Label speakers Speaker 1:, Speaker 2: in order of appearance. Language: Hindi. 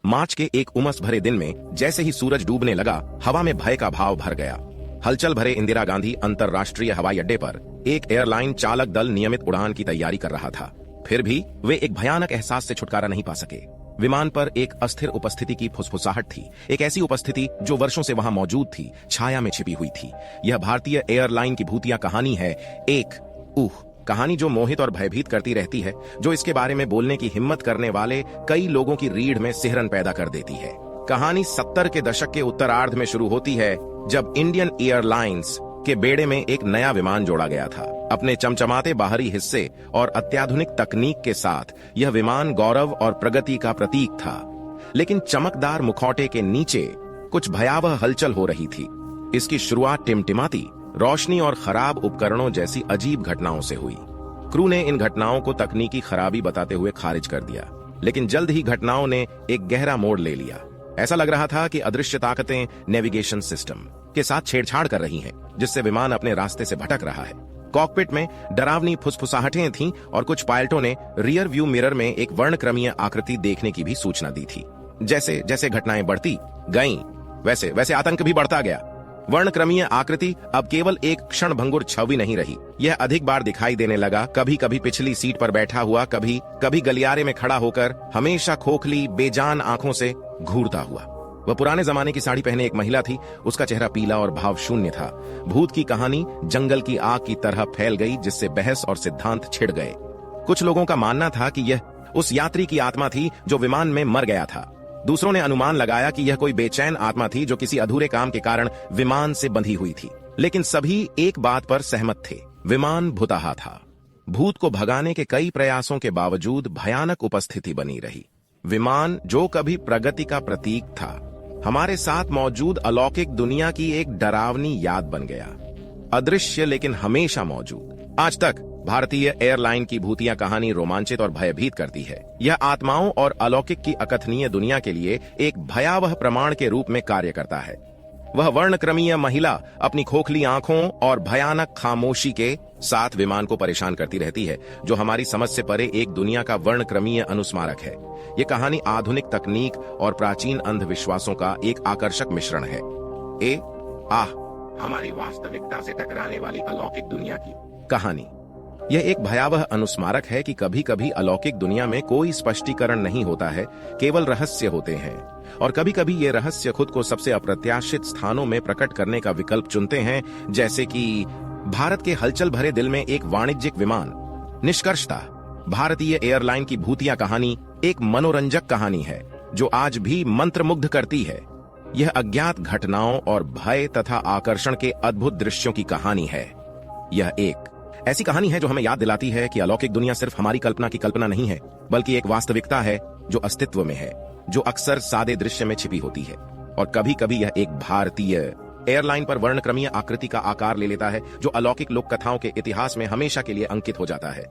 Speaker 1: मार्च के एक उमस भरे दिन में जैसे ही सूरज डूबने लगा, हवा में भय का भाव भर गया। हलचल भरे इंदिरा गांधी अंतरराष्ट्रीय हवाई अड्डे पर एक एयरलाइन चालक दल नियमित उड़ान की तैयारी कर रहा था। फिर भी वे एक भयानक एहसास से छुटकारा नहीं पा सके। विमान पर एक अस्थिर उपस्थिति की फुसफुसाहट थी, एक ऐसी उपस्थिति जो वर्षों से वहां मौजूद थी, छाया में छिपी हुई थी। यह भारतीय एयरलाइन की भूतिया कहानी है, एक कहानी जो मोहित और भयभीत करती रहती है, जो इसके बारे में बोलने की हिम्मत करने वाले कई लोगों की रीढ़ में सिहरन पैदा कर देती है। कहानी 70 के दशक के उत्तरार्ध में शुरू होती है, जब इंडियन एयरलाइंस के बेड़े में एक नया विमान जोड़ा गया था। अपने चमचमाते बाहरी हिस्से और अत्याधुनिक तकनीक के साथ यह विमान गौरव और प्रगति का प्रतीक था, लेकिन चमकदार मुखौटे के नीचे कुछ भयावह हलचल हो रही थी। इसकी शुरुआत टिमटिमाती रोशनी और खराब उपकरणों जैसी अजीब घटनाओं से हुई। क्रू ने इन घटनाओं को तकनीकी खराबी बताते हुए खारिज कर दिया, लेकिन जल्द ही घटनाओं ने एक गहरा मोड़ ले लिया। ऐसा लग रहा था कि अदृश्य ताकतें नेविगेशन सिस्टम के साथ छेड़छाड़ कर रही हैं, जिससे विमान अपने रास्ते से भटक रहा है। कॉकपिट में डरावनी फुसफुसाहटें थीं और कुछ पायलटों ने रियर व्यू मिरर में एक वर्णक्रमीय आकृति देखने की भी सूचना दी थी। जैसे जैसे घटनाएं बढ़ती गईं, वैसे वैसे आतंक भी बढ़ता गया। वर्णक्रमीय आकृति अब केवल एक क्षण भंगुर छवि नहीं रही, यह अधिक बार दिखाई देने लगा। कभी कभी पिछली सीट पर बैठा हुआ, कभी कभी गलियारे में खड़ा होकर, हमेशा खोखली बेजान आंखों से घूरता हुआ। वह पुराने जमाने की साड़ी पहने एक महिला थी। उसका चेहरा पीला और भाव शून्य था। भूत की कहानी जंगल की आग की तरह फैल गई, जिससे बहस और सिद्धांत छिड़ गए। कुछ लोगों का मानना था कि यह उस यात्री की आत्मा थी जो विमान में मर गया था। दूसरों ने अनुमान लगाया कि यह कोई बेचैन आत्मा थी जो किसी अधूरे काम के कारण विमान से बंधी हुई थी। लेकिन सभी एक बात पर सहमत थे, विमान भुतहा था। भूत को भगाने के कई प्रयासों के बावजूद भयानक उपस्थिति बनी रही। विमान जो कभी प्रगति का प्रतीक था, हमारे साथ मौजूद अलौकिक दुनिया की एक डरावनी याद बन गया। अदृश्य लेकिन हमेशा मौजूद। आज तक भारतीय एयरलाइन की भूतिया कहानी रोमांचित और भयभीत करती है। यह आत्माओं और अलौकिक की अकथनीय दुनिया के लिए एक भयावह प्रमाण के रूप में कार्य करता है। वह वर्णक्रमीय महिला अपनी खोखली आंखों और भयानक खामोशी के साथ विमान को परेशान करती रहती है, जो हमारी समझ से परे एक दुनिया का वर्णक्रमीय अनुस्मारक है। यह कहानी आधुनिक तकनीक और प्राचीन अंधविश्वासों का एक आकर्षक मिश्रण है। हमारी वास्तविकता से टकराने वाली अलौकिक दुनिया की कहानी। यह एक भयावह अनुस्मारक है कि कभी कभी अलौकिक दुनिया में कोई स्पष्टीकरण नहीं होता है, केवल रहस्य होते हैं। और कभी कभी ये रहस्य खुद को सबसे अप्रत्याशित स्थानों में प्रकट करने का विकल्प चुनते हैं, जैसे कि भारत के हलचल भरे दिल में एक वाणिज्यिक विमान। निष्कर्षतः भारतीय एयरलाइन की भूतिया कहानी एक मनोरंजक कहानी है जो आज भी मंत्रमुग्ध करती है। यह अज्ञात घटनाओं और भय तथा आकर्षण के अद्भुत दृश्यों की कहानी है। यह एक ऐसी कहानी है जो हमें याद दिलाती है कि अलौकिक दुनिया सिर्फ हमारी कल्पना की कल्पना नहीं है, बल्कि एक वास्तविकता है जो अस्तित्व में है, जो अक्सर सादे दृश्य में छिपी होती है। और कभी कभी यह एक भारतीय एयरलाइन पर वर्णक्रमीय आकृति का आकार ले लेता है, जो अलौकिक लोक कथाओं के इतिहास में हमेशा के लिए अंकित हो जाता है।